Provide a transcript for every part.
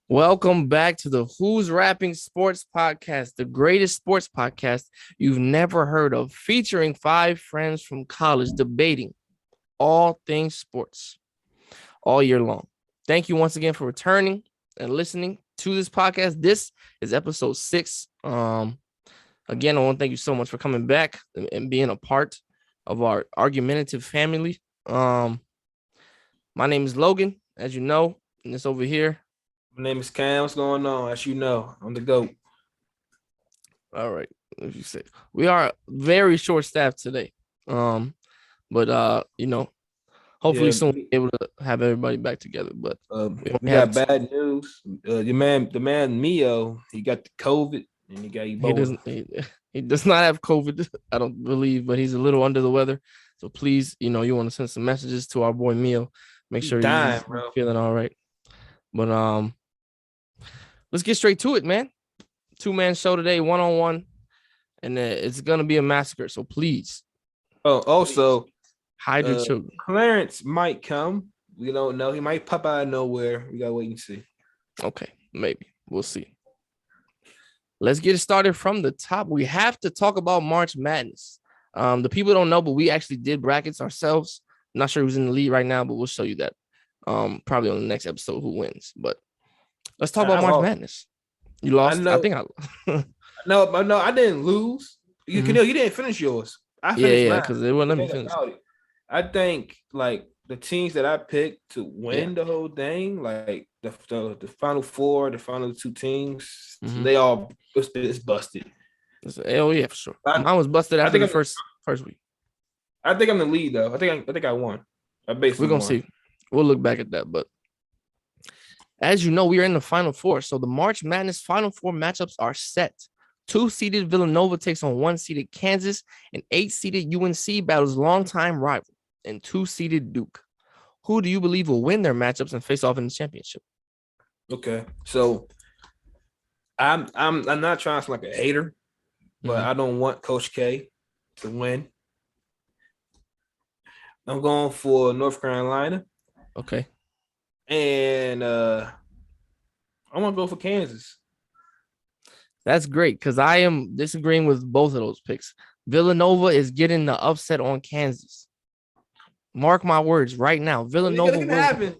Welcome back to the Who's Rapping Sports Podcast, the greatest sports podcast you've never heard of, featuring five friends from college debating all things sports all year long. Thank you once again for returning and listening to this podcast. This is episode 6. Again, I want to thank you so much for coming back and being a part of our argumentative family. My name is Logan, as you know, and it's over here. My name is Cam. What's going on? As you know, I'm the GOAT. All right. As you say, we are very short staffed today. But hopefully soon we'll be able to have everybody back together. But we got bad news. The man Mio, he got the COVID and he got Ebola. He does not have COVID, I don't believe, but he's a little under the weather. So please, you want to send some messages to our boy Mio. Make sure he's feeling all right. But let's get straight to it, man. 2-man show today, 1-on-1, and it's gonna be a massacre. So please. Oh, also, hide your children. Clarence might come. We don't know. He might pop out of nowhere. We gotta wait and see. Okay, maybe we'll see. Let's get it started from the top. We have to talk about March Madness. The people don't know, but we actually did brackets ourselves. I'm not sure who's in the lead right now, but we'll show you that. Probably on the next episode who wins. But let's talk about March Madness. You lost? I think I No, I didn't lose. You didn't finish yours. I finished mine because they wouldn't let me finish. I think like the teams that I picked to win the whole thing, like the final four, the final two teams, they all it's busted. Oh yeah, for sure. Mine was busted after the first week. I think I'm the lead though. I think I won. We're gonna see. We'll look back at that, but as you know, we are in the Final Four. So the March Madness Final Four matchups are set. 2-seeded Villanova takes on 1-seeded Kansas, and 8-seeded UNC battles longtime rival and 2-seeded Duke. Who do you believe will win their matchups and face off in the championship? Okay, so I'm not trying to sound like a hater, but I don't want Coach K to win. I'm going for North Carolina. Okay. And I want to go for Kansas. That's great because I am disagreeing with both of those picks. Villanova is getting the upset on Kansas. Mark my words right now. Villanova will happen.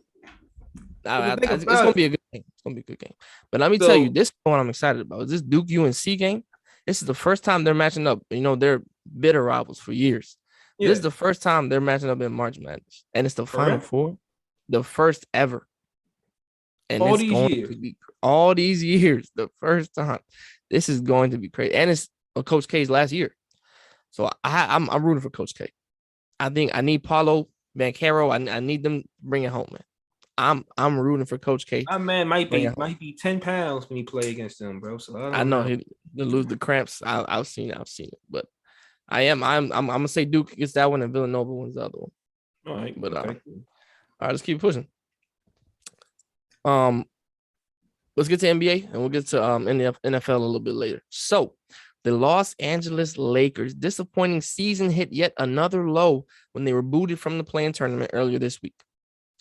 It's going to be a good game. It's going to be a good game. But let me tell you, this is what I'm excited about. Is this Duke UNC game? This is the first time they're matching up. They're bitter rivals for years. Yeah. This is the first time they're matching up in March Madness. And it's the Final Four. The first ever. And all these years, the first time. This is going to be crazy. And it's Coach K's last year. So I'm rooting for Coach K. I think I need Paulo Banchero. I need them to bring it home, man. I'm rooting for Coach K. My man might be 10 pounds when he play against them, bro. So I know he'll lose the cramps. I've seen it. But I'm gonna say Duke gets that one and Villanova wins the other one. All right. But all right, let's keep pushing. Let's get to NBA and we'll get to NFL a little bit later. So the Los Angeles Lakers disappointing season hit yet another low when they were booted from the play-in tournament earlier this week.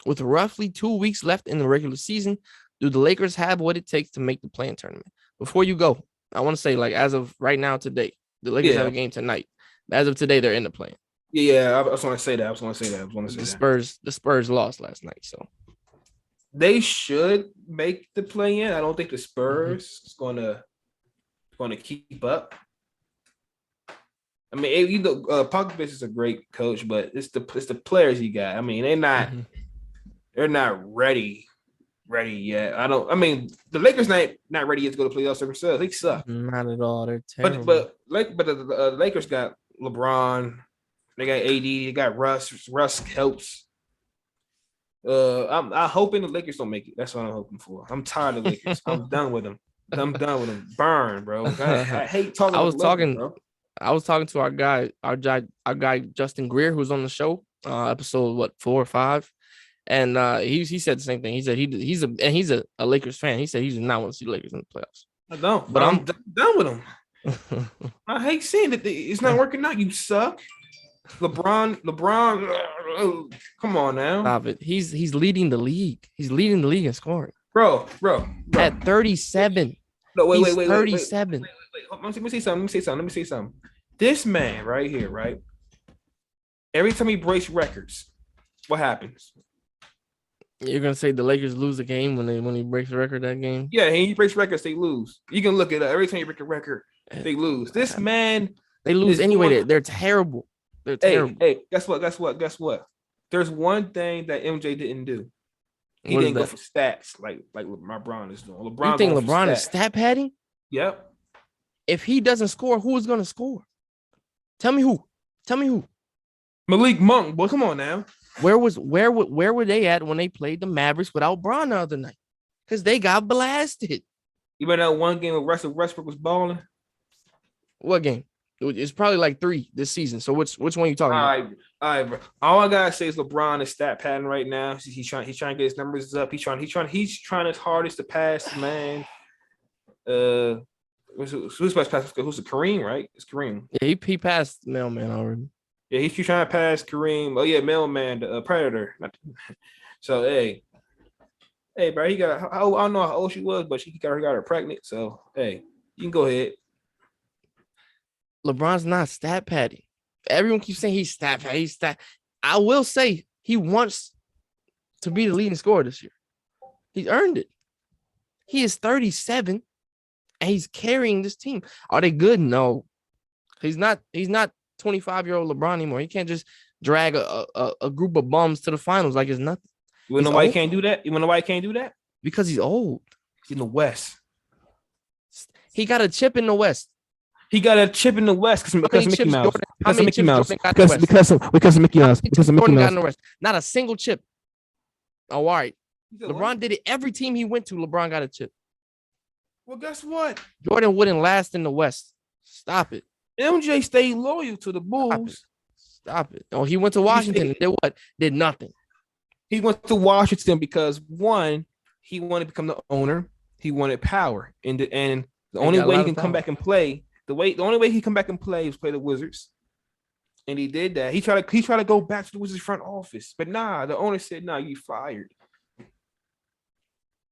With roughly 2 weeks left in the regular season, do the Lakers have what it takes to make the play-in tournament? Before you go, I want to say, like, as of right now today, the Lakers have a game tonight. As of today, they're in the play-in. Yeah, I was going to say that. The Spurs lost last night, so they should make the play-in. I don't think the Spurs is going to keep up. I mean, Popovich is a great coach, but it's the players he got. I mean, they're not ready yet. The Lakers not ready yet to go to playoffs themselves. They suck. Not at all. They're terrible. But the Lakers got LeBron. They got AD. They got Russ. Russ helps. I'm hoping the Lakers don't make it. That's what I'm hoping for. I'm tired of the Lakers. I'm done with them. Burn, bro. I hate talking. I was talking to our guy Justin Greer, who's on the show, episode 4 or 5, and he said the same thing. He said he's a Lakers fan. He said he does not want to see the Lakers in the playoffs. I don't, but I'm done with them. I hate seeing that it's not working out. You suck. LeBron, come on now. Stop it. He's leading the league. He's leading the league in scoring. bro. At 37. No, wait, He's wait. 37. Let me say something. This man right here, right? Every time he breaks records, what happens? You're gonna say the Lakers lose a game when he breaks the record that game? Yeah, he breaks records, they lose. You can look at it. Every time you break a record, they lose. This man, they lose anyway. They're terrible. They're terrible. Hey, guess what? There's one thing that MJ didn't do. He didn't go for stats like LeBron is doing. You think LeBron is stat padding? Yep. If he doesn't score, who is gonna score? Tell me who. Malik Monk, boy, come on now. Where were they at when they played the Mavericks without Bron the other night? Because they got blasted. You remember that one game where Russell Westbrook was balling? What game? It's probably like 3 this season. So which one you talking about? All right, bro. All I gotta say is LeBron is stat padding right now. He's trying to get his numbers up. He's trying his hardest to pass, man. Who's best pass? Who's the Kareem, right? It's Kareem. Yeah, he passed Mailman already. Yeah, he's trying to pass Kareem. Oh yeah, Mailman, the Predator. So hey, bro, he got. I don't know how old she was, but she got her pregnant. So hey, you can go ahead. LeBron's not stat padding. Everyone keeps saying he's stat padding. I will say he wants to be the leading scorer this year. He's earned it. He is 37, and he's carrying this team. Are they good? No. He's not 25-year-old LeBron anymore. He can't just drag a group of bums to the finals like it's nothing. You wanna know why he can't do that? You wanna know why he can't do that? Because he's old. He's in the West. He got a chip in the West. Because of Mickey Mouse. Because of Mickey Mouse. Because of Mickey Mouse. Not a single chip. Oh, all right. LeBron did it. Every team he went to, LeBron got a chip. Well, guess what? Jordan wouldn't last in the West. Stop it. MJ stayed loyal to the Bulls. Stop it. Oh, he went to Washington and did what? Did nothing. He went to Washington because one, he wanted to become the owner. He wanted power, and the only way he can come back and play, the only way he come back and play is play the Wizards, and he did that. He tried to go back to the Wizards front office, but nah, the owner said, "Nah, you fired."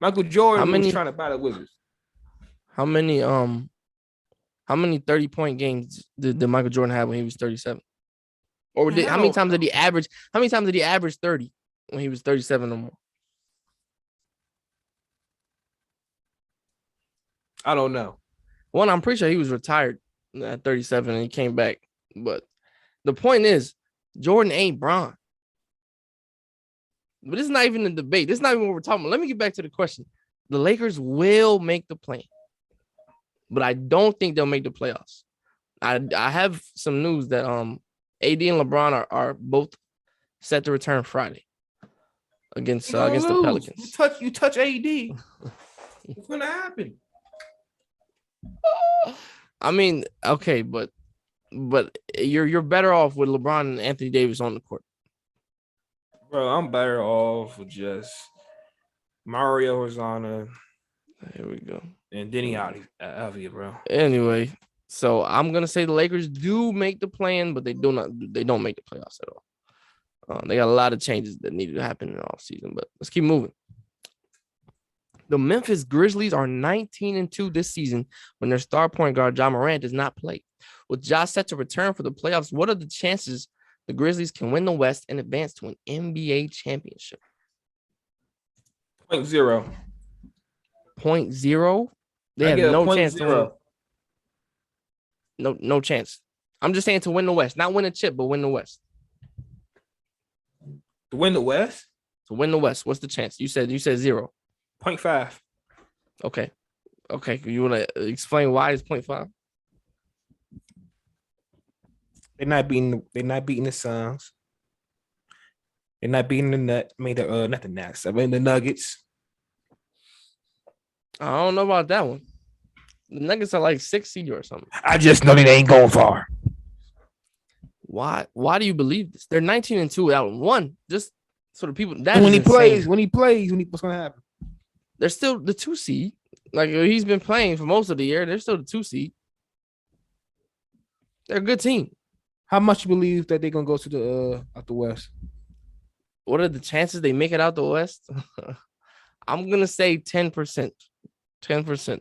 Michael Jordan was trying to buy the Wizards. How many 30-point games did Michael Jordan have when he was 37? Or how many times did he average? How many times did he average 30 when he was 37 or more? I don't know. One, I'm pretty sure he was retired at 37 and he came back. But the point is, Jordan ain't Bron. But this is not even a debate. This is not even what we're talking about. Let me get back to the question. The Lakers will make the play, but I don't think they'll make the playoffs. I have some news that AD and LeBron are both set to return Friday against the Pelicans. You touch AD. What's gonna happen? I mean, okay, but you're better off with LeBron and Anthony Davis on the court. Bro, I'm better off with just Mario Hosanna. Here we go. And Denny Avia, bro. Anyway, so I'm gonna say the Lakers do make the play-in, but they don't make the playoffs at all. They got a lot of changes that needed to happen in the offseason, but let's keep moving. The Memphis Grizzlies are 19-2 this season when their star point guard Ja Morant does not play. With Ja set to return for the playoffs, what are the chances the Grizzlies can win the West and advance to an NBA championship? 0.0. 0.0? They have no chance to win. No chance. I'm just saying to win the West, not win a chip, but win the West. To win the West? To win the West, what's the chance? You said 0. 0.5. Okay. You want to explain why it's 0.5? They're not beating the Suns. They're not beating the not the Nets. I mean the Nuggets. I don't know about that one. The Nuggets are like 6 seed or something. I just know they ain't going far. Why do you believe this? They're 19-2 out in one. Just so the people when he plays, what's gonna happen? They're still the 2 seed. Like he's been playing for most of the year. They're still the 2 seed. They're a good team. How much you believe that they're gonna go to the out the West? What are the chances they make it out the West? I'm gonna say 10%. 10%.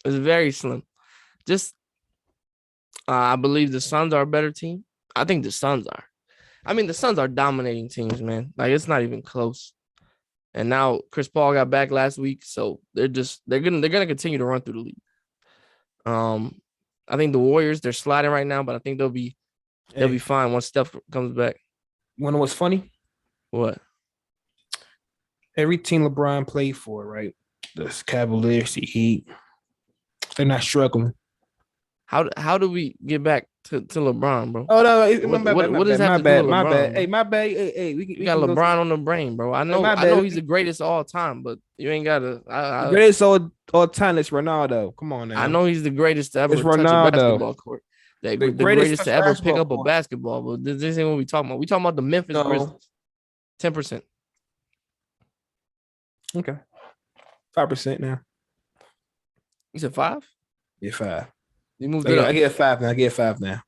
It's very slim. Just I believe the Suns are a better team. I think the Suns are. I mean, the Suns are dominating teams, man. Like it's not even close. And now Chris Paul got back last week, so they're gonna continue to run through the league. I think the Warriors, they're sliding right now, but I think they'll be fine once Steph comes back. You wanna know what's funny? What? Every team LeBron played for, right? The Cavaliers, the Heat, they're not struggling. How do we get back to LeBron, bro? Oh no, What does that have to do with my LeBron? bad. Bro? Hey, my bad. Hey, we You got LeBron on the brain, bro. I know he's the greatest all time, but you ain't gotta. The greatest all time is Ronaldo. Come on now. I know he's the greatest to ever It's touch a Ronaldo. basketball court. The greatest to ever pick up a court. basketball. But this ain't what we talking about. We talking about the Memphis Grizzlies. 10%. Okay. 5% now. You said 5? Yeah, 5. You moved it up. I get 5 now. I get 5 now.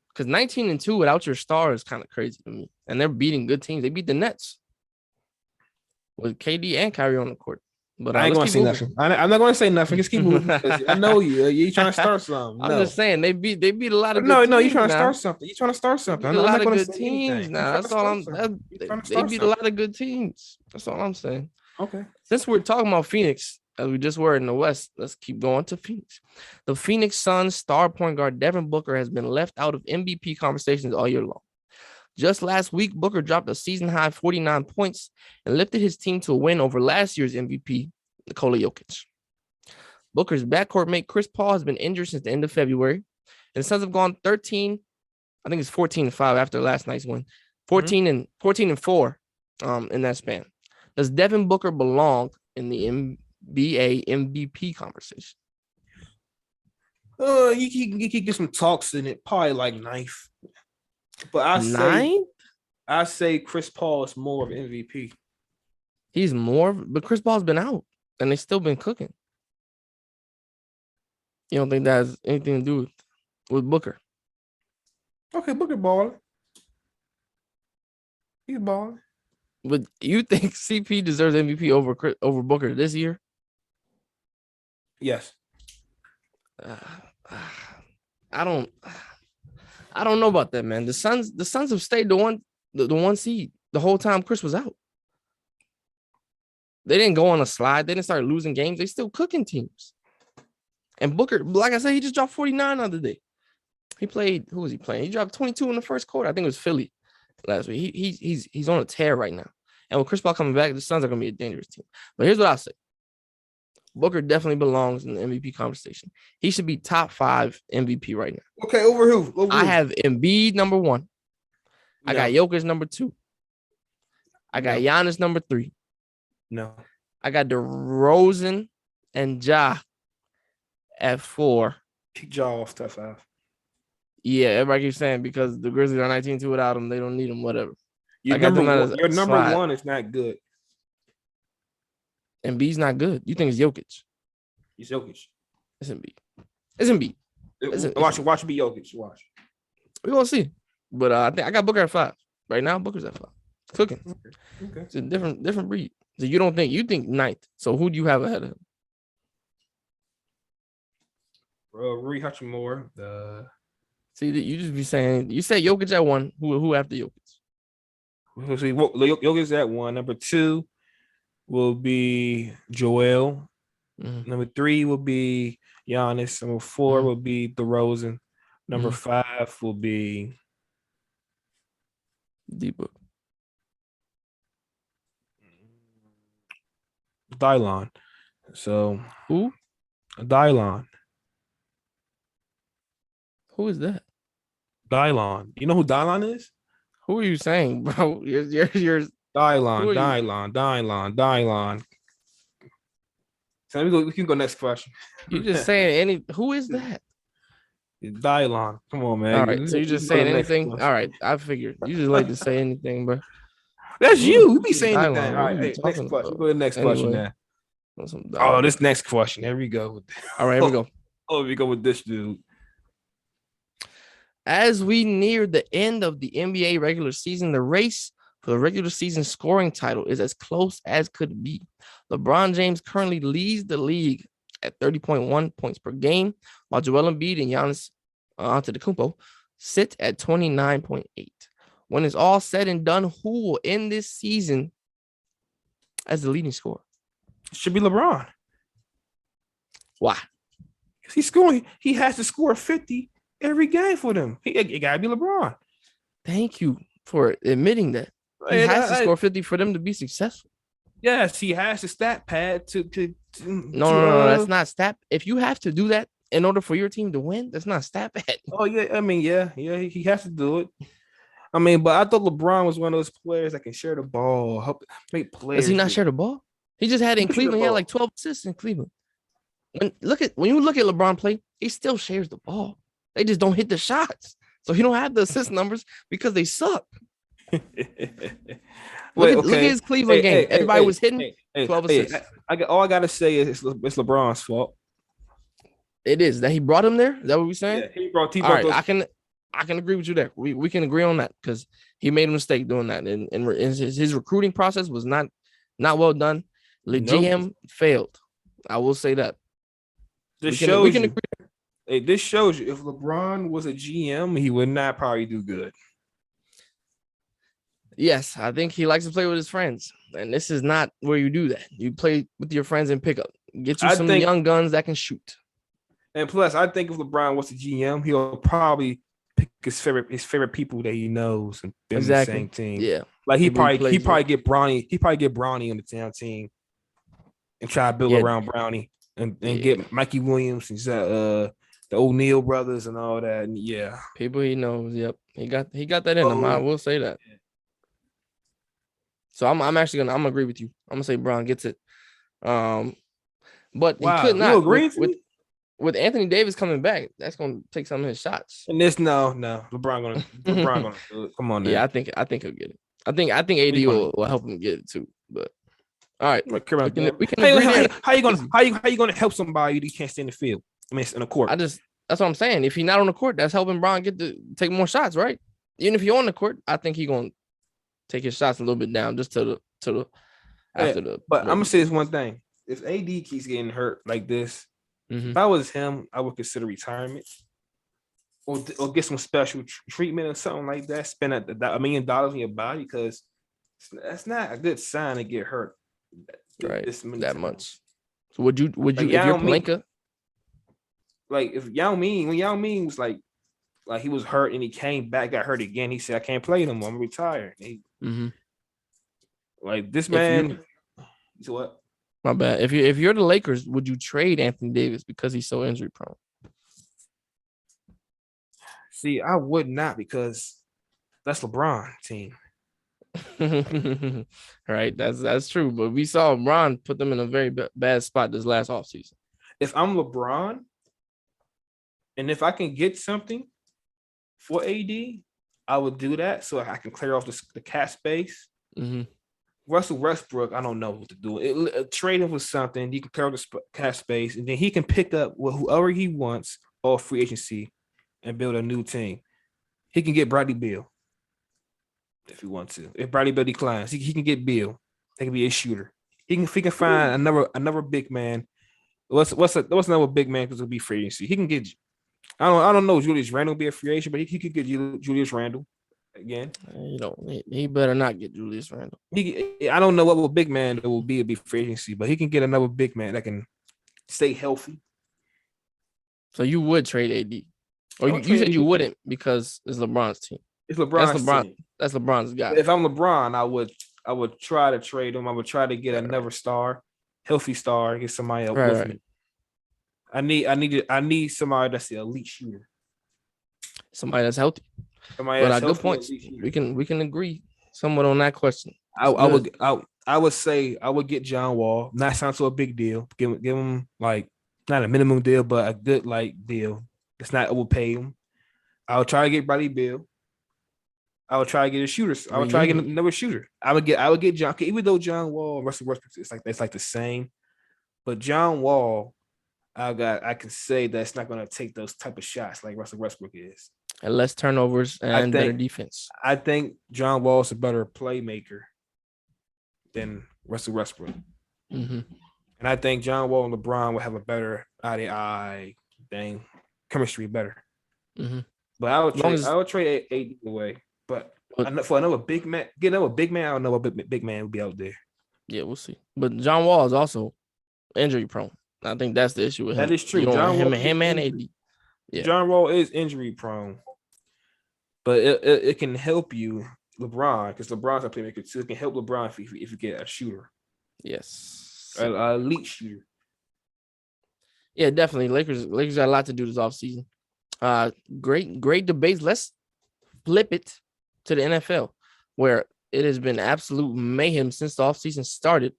Because 19-2 without your star is kind of crazy to me. And they're beating good teams. They beat the Nets with KD and Kyrie on the court. But I ain't going to say nothing. I'm not going to say nothing. Just keep moving. I know you. You trying to start something. I'm just saying they beat a lot of good teams. No, you trying to start something. You trying to start something. I'm not going to say teams now. That's all I'm. They beat a lot of good teams. That's all I'm saying. Okay. Since we're talking about Phoenix, as we just were in the West, let's keep going to Phoenix. The Phoenix Suns star point guard Devin Booker has been left out of MVP conversations all year long. Just last week, Booker dropped a season-high 49 points and lifted his team to a win over last year's MVP, Nikola Jokic. Booker's backcourt mate Chris Paul has been injured since the end of February, and the Suns have gone 13. I think it's 14-5 after last night's win. 14 and 4 in that span. Does Devin Booker belong in the NBA MVP conversation? You can get some talks in it, probably like ninth. But I say Chris Paul is more of an MVP. He's more, but Chris Paul's been out and they still been cooking. You don't think that has anything to do with Booker? Okay, Booker balling. He's balling. But you think CP deserves MVP over Booker this year? Yes. I don't know about that, man. The Suns have stayed the one seed the whole time Chris was out. They didn't go on a slide. They didn't start losing games. They still cooking teams. And Booker, like I said, he just dropped 49 the other day. He played. Who was he playing? He dropped 22 in the first quarter. I think it was Philly last week. He's on a tear right now. And with Chris Paul coming back, the Suns are going to be a dangerous team. But here's what I'll say. Booker definitely belongs in the MVP conversation. He should be top 5 MVP right now. Okay, over who? I have Embiid number 1. I got Jokic number 2. I got Giannis number 3. No. I got DeRozan and Ja at 4. Kick Ja off top 5. Yeah, everybody keeps saying because the Grizzlies are 19-2 without him, they don't need him, whatever. Your number 1 is not good. Embiid's not good. You think it's Jokic? It's Jokic. It's Embiid. It's Embiid. Watch it be Jokic. Watch. We're going to see. But I think I got Booker at 5. Right now, Booker's at 5. Cooking. Okay. It's a different breed. So you think 9th. So who do you have ahead of him? Rui Hachimura. See, you just be saying, you said Jokic at 1. Who after Jokic? Jokic's at 1. Number 2 will be Joel. Mm-hmm. Number 3 will be Giannis. Number 4 will be DeRozan. Number 5 will be D-Book. Dylon. So who? Dylon. Who is that? Dylon. You know who Dylon is? Who are you saying, bro? You're Dylon. So we can go next question. You just saying who is that? Dylon. Come on, man. All right. So you just saying anything? All right. I figured. You just like to say anything, bro. That's you. You be saying anything. All right. Hey, next question. Go to the next question now. Oh, this next question. Here we go. All right. Here we go. Oh, we go with this dude. As we near the end of the NBA regular season, the race for the regular season scoring title is as close as could be. LeBron James currently leads the league at 30.1 points per game, while Joel Embiid and Giannis Antetokounmpo sit at 29.8. When it's all said and done, who will end this season as the leading scorer? It should be LeBron. Why? He's scoring. He has to score 50 every game for them. It gotta be LeBron. Thank you for admitting that. He has to score 50 for them to be successful. Yes, he has the stat pad to No, that's not stat. If you have to do that in order for your team to win, that's not stat pad. Oh yeah, I mean, yeah, he has to do it. I mean, but I thought LeBron was one of those players that can share the ball, help make players. Does he not share the ball? He just had it in Cleveland. He had like 12 assists in Cleveland. When you look at LeBron play, he still shares the ball. They just don't hit the shots. So he don't have the assist numbers because they suck. Look at his Cleveland game. Everybody was hitting 12 assists. All I gotta say is it's LeBron's fault. It is that he brought him there. Is that what we're saying? Yeah, he brought all right, I can agree with you there. We can agree on that because he made a mistake doing that, and his recruiting process was not well done. The GM failed. I will say that. This shows you if LeBron was a GM, he would not probably do good. Yes, I think he likes to play with his friends, and this is not where you do that. You play with your friends and pick up. Get you some young guns that can shoot. And plus, I think if LeBron was a GM, he'll probably pick his favorite people that he knows and in the same team. Yeah, like he probably get Bronny. He probably get Bronny on the town team and try to build around Brownie and get Mikey Williams and the O'Neal brothers and all that. And people he knows. Yep, he got that in him. I will say that. So I'm actually gonna agree with you. I'm gonna say Bron gets it. But he could not. You agree with Anthony Davis coming back, that's gonna take some of his shots. And this LeBron gonna do it. Come on, yeah, I think he'll get it. I think AD will help him get it too. But all right, we can how you gonna help somebody that can't stay in the field? I mean, in the court. That's what I'm saying. If he's not on the court, that's helping Bron take more shots, right? Even if he's on the court, I think he's gonna take his shots a little bit down just to the after the. But I'm gonna say this one thing: if AD keeps getting hurt like this, if I was him, I would consider retirement or get some special treatment or something like that. Spend $1 million on your body because that's not a good sign to get hurt. Right, that much. So would you if you're Pelinka? Like if Yao Ming, when Yao Ming was like he was hurt and he came back, got hurt again. He said, "I can't play no more. I'm retired." Like this man. So what? My bad. If you're the Lakers, would you trade Anthony Davis because he's so injury prone? See, I would not because that's LeBron team. Right, that's true. But we saw LeBron put them in a very bad spot this last offseason. If I'm LeBron, and if I can get something for AD, I would do that so I can clear off the cap space. Russell Westbrook, I don't know what to do. Trade him for something. He can clear off the cap space, and then he can pick up whoever he wants off free agency and build a new team. He can get Bradley Beal if he wants to. If Bradley Beal declines, he can get Beal. He can be a shooter. If he can find another big man. What's another big man because it'll be free agency? He can get. I don't know. Julius Randle will be a free agent, but he could get Julius Randle again. He better not get Julius Randle. I don't know what big man it will be free agency, but he can get another big man that can stay healthy. So you would trade AD, or you said you wouldn't because it's LeBron's team. It's LeBron's team. That's LeBron's guy. If I'm LeBron, I would try to trade him. I would try to get another star, healthy star, get somebody else with me. I need somebody that's the elite shooter. Somebody that's healthy. Good points. We can agree somewhat on that question. I would say I would get John Wall. Not sound so a big deal. Give him like not a minimum deal, but a good deal. It's not overpay him. I would try to get Bradley Beal. I would try to get a shooter. I would try to get another shooter. I would get John. Even though John Wall and Russell Westbrook it's like the same, but John Wall, I can say that's not going to take those type of shots like Russell Westbrook is. and less turnovers and better defense. I think John Wall is a better playmaker than Russell Westbrook. Mm-hmm. And I think John Wall and LeBron will have a better eye thing, chemistry better. Mm-hmm. But I would trade AD away. But for another big man, get another big man, I don't know what big man will be out there. Yeah, we'll see. But John Wall is also injury prone. I think that's the issue with him. That is true. You know, him and AD. Yeah. John Wall is injury prone, but it can help you, LeBron, because LeBron's a playmaker too. It can help LeBron if you get a shooter. Yes, an elite shooter. Yeah, definitely. Lakers got a lot to do this offseason. Great debates. Let's flip it to the NFL, where it has been absolute mayhem since the offseason started.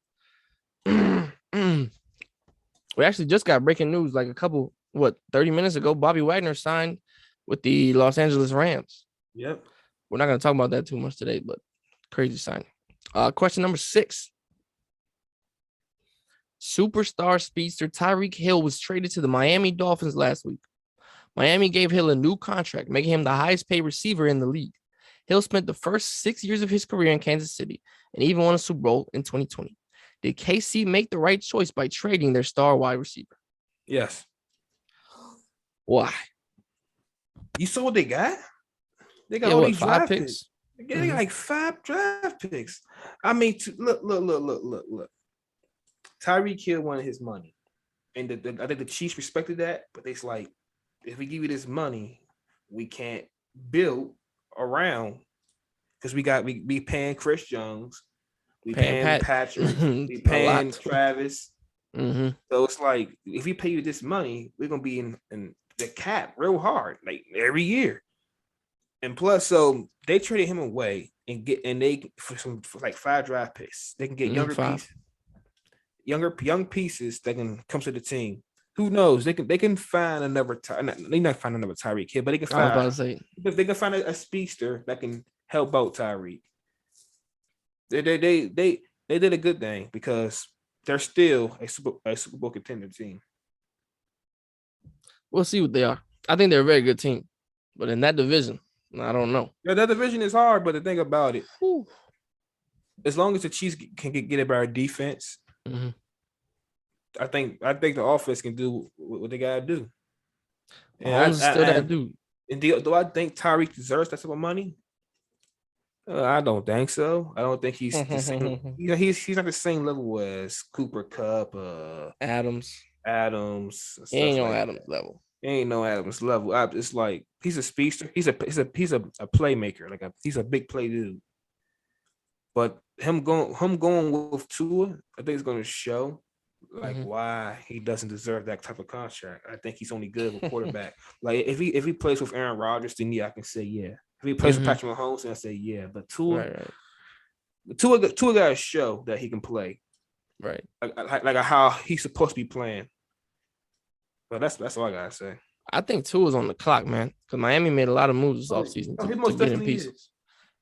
We actually just got breaking news like 30 minutes ago. Bobby Wagner signed with the Los Angeles Rams. Yep. We're not going to talk about that too much today, but crazy signing. Question number 6. Superstar speedster Tyreek Hill was traded to the Miami Dolphins last week. Miami gave Hill a new contract, making him the highest paid receiver in the league. Hill spent the first 6 years of his career in Kansas City and even won a Super Bowl in 2020. Did KC make the right choice by trading their star wide receiver? Yes. Why? You saw what they got? They got all these 5 picks. They got like 5 draft picks. I mean, look. Tyreek Hill wanted his money. And I think the Chiefs respected that, but it's like, if we give you this money, we can't build around because we paying Chris Jones, we paying Patrick, we paying Travis. Mm-hmm. So it's like, if we pay you this money, we're gonna be in the cap real hard, like every year. And plus, so they traded him away and for like 5 draft picks. They can get young pieces that can come to the team. Who knows? They can find another. They not find another Tyreek Hill, but they can find. I was about to say, if they can find a speedster that can help out Tyreek. They did a good thing because they're still a Super Bowl contender team. We'll see what they are. I think they're a very good team, but in that division, I don't know. Yeah, that division is hard, but the thing about it, as long as the Chiefs can get a better defense. Mm-hmm. I think the offense can do what they gotta do. And still that dude. And do I think Tyreek deserves that type of money? I don't think so. I don't think he's the same. He's not the same level as Cooper Kupp, Adams. He ain't no Adams level. He ain't no Adams level. It's like he's a speedster. He's a playmaker. Like he's a big play dude. But him going with Tua, I think it's going to show why he doesn't deserve that type of contract. I think he's only good with quarterback. Like if he plays with Aaron Rodgers, then yeah, I can say yeah. If he plays with Patrick Mahomes, then I say yeah. But Tua got to show that he can play, right? Like how he's supposed to be playing. But that's all I gotta say. I think Tua's on the clock, man, because Miami made a lot of moves this offseason to get in pieces.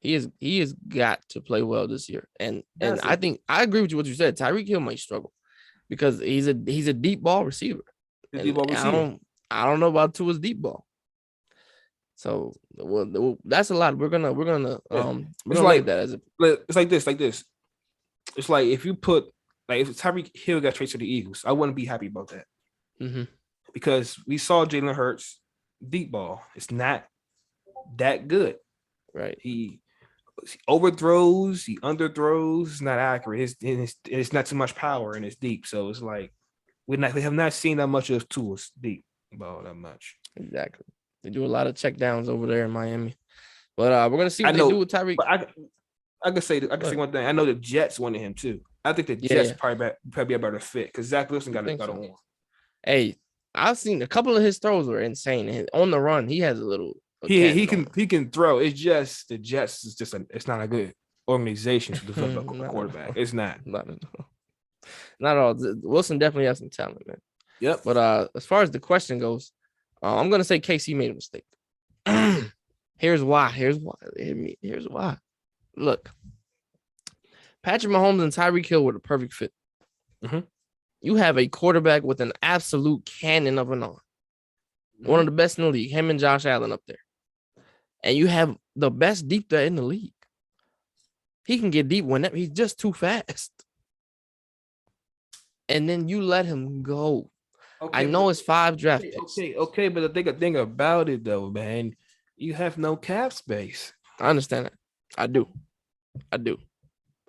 He has got to play well this year, and I think I agree with you what you said. Tyreek Hill might struggle because he's a deep ball receiver. I don't know about Tua's deep ball. So that's a lot. We're gonna like that as it's like this. It's like if you put if Tyreek Hill got traded to the Eagles, I wouldn't be happy about that. Mm-hmm. Because we saw Jalen Hurts deep ball. It's not that good. Right. He overthrows, he underthrows, it's not accurate. It's not too much power and it's deep. So it's like we have not seen that much of Tua's deep ball that much. Exactly. They do a lot of check downs over there in Miami. But we're gonna see what they do with Tyreek. I can say one thing. I know the Jets wanted him too. I think the Jets probably be a better fit because Zach Wilson got a one. Hey, I've seen a couple of his throws were insane. On the run, he has a little. He can throw. It's just the Jets is just it's not a good organization to develop a quarterback. It's not. Not at all. Wilson definitely has some talent, man. Yep. But as far as the question goes, I'm gonna say KC made a mistake. Here's why. Look, Patrick Mahomes and Tyreek Hill were the perfect fit. Mm-hmm. You have a quarterback with an absolute cannon of an arm. One of the best in the league, him and Josh Allen up there. and you have the best deep threat in the league. He can get deep whenever he's just too fast. And then you let him go. Okay, I know it's 5 draft picks. Okay, but the thing about it though, man, you have no cap space. I understand that. I do.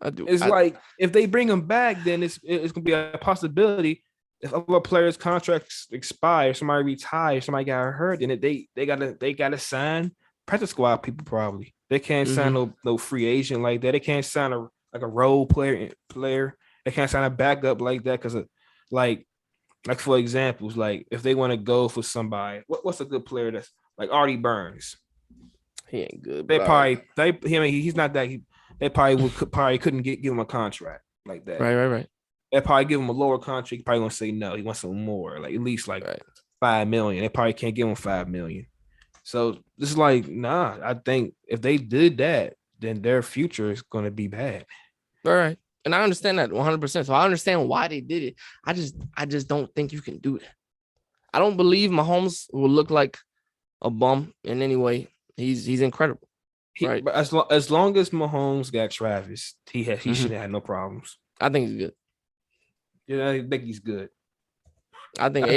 It's like if they bring him back, then it's gonna be a possibility. If other players' contracts expire, somebody retires, somebody got hurt, then they gotta sign practice squad people probably. They can't sign no free agent like that. They can't sign a role player. They can't sign a backup like that because of like for examples, like if they want to go for somebody, what's a good player that's like Artie Burns? He ain't good. They probably he's not that. They probably couldn't give him a contract like that. Right. They probably give him a lower contract. He probably gonna say no. He wants some more, like at least like $5 million. They probably can't give him $5 million. So this is like, nah. I think if they did that, then their future is gonna be bad. All right. And I understand that 100%. So I understand why they did it. I just don't think you can do that. I don't believe Mahomes will look like a bum in any way. He's incredible. Right. But as long as Mahomes got Travis, he should have had no problems. I think he's good. Yeah, I think he's good. I think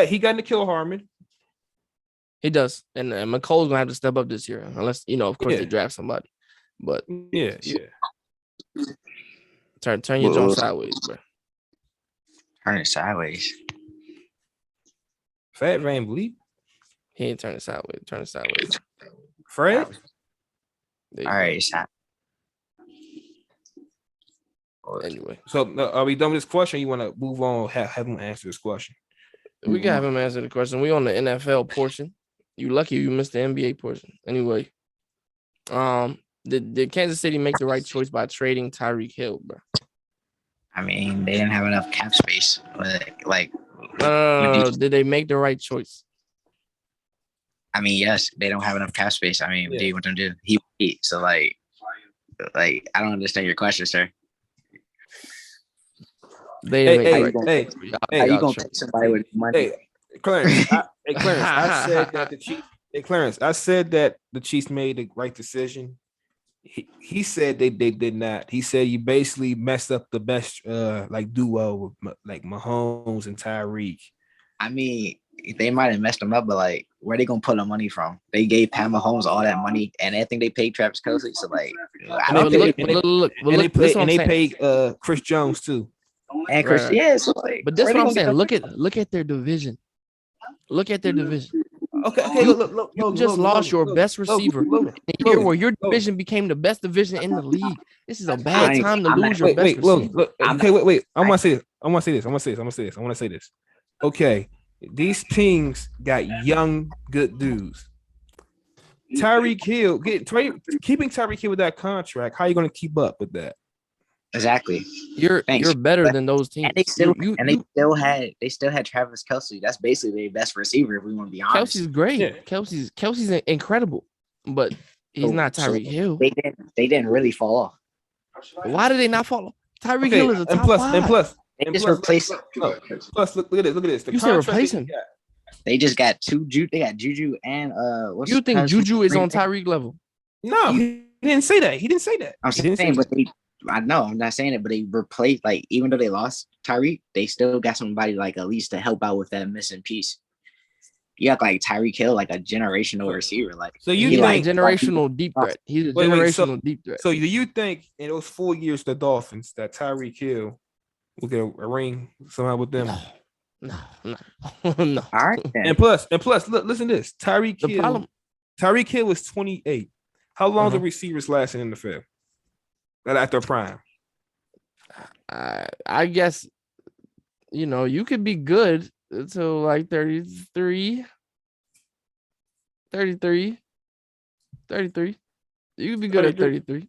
he got Nikhil Harmon. He does. And McColl's gonna have to step up this year, unless of course they draft somebody. But yeah. Turn your jump sideways, bro. Turn it sideways. Fat Van Vliet. He ain't turn it sideways. Turn it sideways. Fred. All right, Anyway, so are we done with this question? You want to move on? Have him answer this question. We can have him answer the question. We on the NFL portion. You lucky you missed the NBA portion. Anyway, did Kansas City make the right choice by trading Tyreek Hill, bro? I mean, they didn't have enough cap space. No. Did they make the right choice? I mean, yes, they don't have enough cap space. I mean, what do you want them to do? He so like I don't understand your question, sir. They didn't make the right choice. How you gonna take somebody with money? Clarence, I said that the Chiefs. Clarence, I said that the Chiefs made the right decision. He said they did not. He said you basically messed up the best duo with like Mahomes and Tyreek. I mean, they might have messed them up, but like, where they gonna pull the money from? They gave Pat Mahomes all that money, and I think they paid Travis Kelce. So like, they paid Chris Jones too. And Chris, so like, but that's what I'm saying. Look at their division. Look at their division. Okay. Look. You just lost your best receiver in a year where your division became the best division in the league. This is a bad time to lose your best receiver. Wait. I want to say this. Okay, these teams got young, good dudes. Tyreek Hill, keeping Tyreek Hill with that contract. How are you going to keep up with that? Exactly. You're better than those teams. And they still had Travis Kelce. That's basically their best receiver, if we want to be honest. Kelce's great. Yeah. Kelce's incredible, but he's not Tyreek Hill. They didn't really fall off. Why did they not fall off? Tyreek Hill is a top five. They just replaced him. Plus, look at this. You said replace him. They just got they got Juju and you think Juju is on Tyreek level? No, he didn't say that. I'm saying, but I know I'm not saying it, but they replaced, like, even though they lost Tyreek, they still got somebody like at least to help out with that missing piece. You got like Tyreek Hill, like a generational receiver. Like, so you think generational deep threat? He's a generational deep threat. So do you think in those 4 years the Dolphins that Tyreek Hill will get a ring somehow with them? No. All right. Then. And plus, listen to this. Tyreek Hill is 28. How long do receivers last in the NFL? At their prime. I guess you could be good until like 33. You could be good at 33.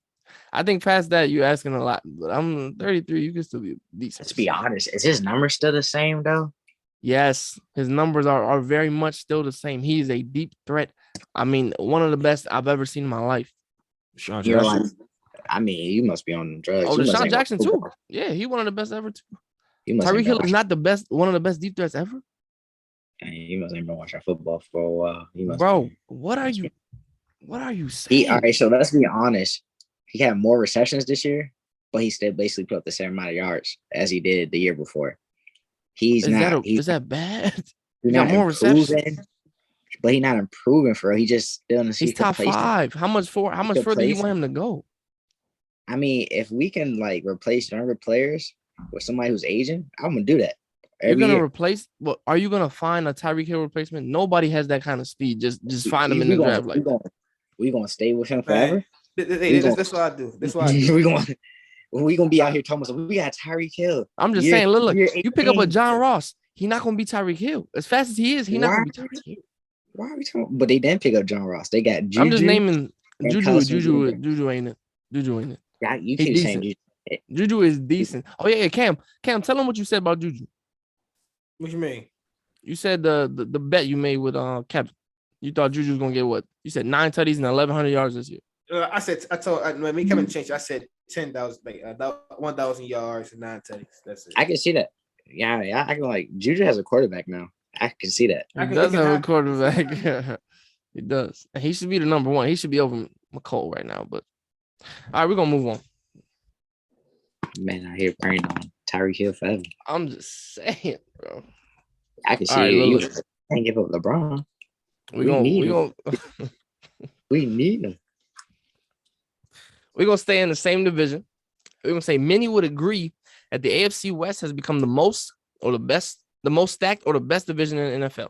I think past that you're asking a lot, but I'm 33. You can still be decent. Let's be honest. Is his number still the same though? Yes, his numbers are very much still the same. He's a deep threat. I mean, one of the best I've ever seen in my life. Sean Jackson. I mean, you must be on drugs. Oh, Deshaun Jackson too. Yeah, he one of the best ever too. Tyreek Hill is not the best, one of the best deep threats ever. And you must have been watching football for a while. Bro, what are you? What are you saying? All right, so let's be honest. He had more receptions this year, but he still basically put up the same amount of yards as he did the year before. He's Is he's that bad? He's He got not more receptions. improving, but he's not improving for real. He just still in the He's top five. How much further do you want him to go? I mean, if we can like replace younger players with somebody who's aging, I'm gonna do that. You're gonna replace. Well, are you gonna find a Tyreek Hill replacement? Nobody has that kind of speed. Just find him in the draft. Like we gonna stay with him forever. That's what I do. That's what I do. we gonna be out here talking about we got Tyreek Hill. I'm just saying, look, you pick up a John Ross, he not gonna be Tyreek Hill. As fast as he is, he not gonna be Tyreek Hill. Why are we talking? But they didn't pick up John Ross. They got Juju. I'm just naming Juju ain't it. Juju ain't it. Yeah, you keep saying Juju. Juju is decent. Oh yeah, Cam, tell him what you said about Juju. What you mean? You said the bet you made with Kevin. You thought Juju was gonna get what? You said 9 tutties and 1,100 yards this year. I told me Kevin changed. I said 10,000, like 1,000 yards and 9 tutties. That's it. I can see that. Yeah. I can like Juju has a quarterback now. I can see that. He does have a quarterback. He does. And he should be the number one. He should be over McCole right now. But all right, we're gonna move on. Man, I hear praying on Tyreek Hill forever. I'm just saying, bro. I can see you can't give up LeBron. We need him. We need him. We're gonna stay in the same division. We're gonna say many would agree that the AFC West has become the most stacked or the best division in the NFL.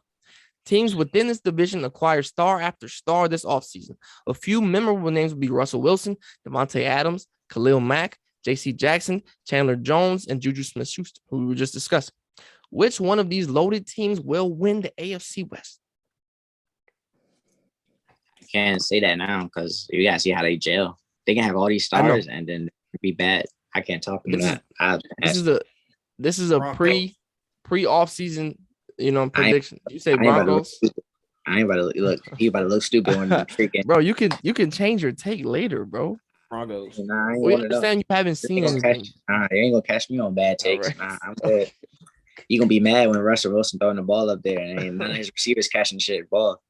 Teams within this division acquire star after star this offseason. A few memorable names would be Russell Wilson, Devontae Adams, Khalil Mack, J.C. Jackson, Chandler Jones, and Juju Smith-Schuster, who we were just discussing. Which one of these loaded teams will win the AFC West? I can't say that now because you gotta see how they gel. They can have all these stars and then be bad. I can't talk about that. This is a pre-off season, prediction. You say Broncos. I ain't about to look. He about to look stupid when freaking. Bro, you can change your take later, bro. Broncos. We understand you haven't seen anything. They ain't gonna catch me on bad takes. Right. Nah, I'm good. You gonna be mad when Russell Wilson throwing the ball up there and none of his receivers catching shit ball.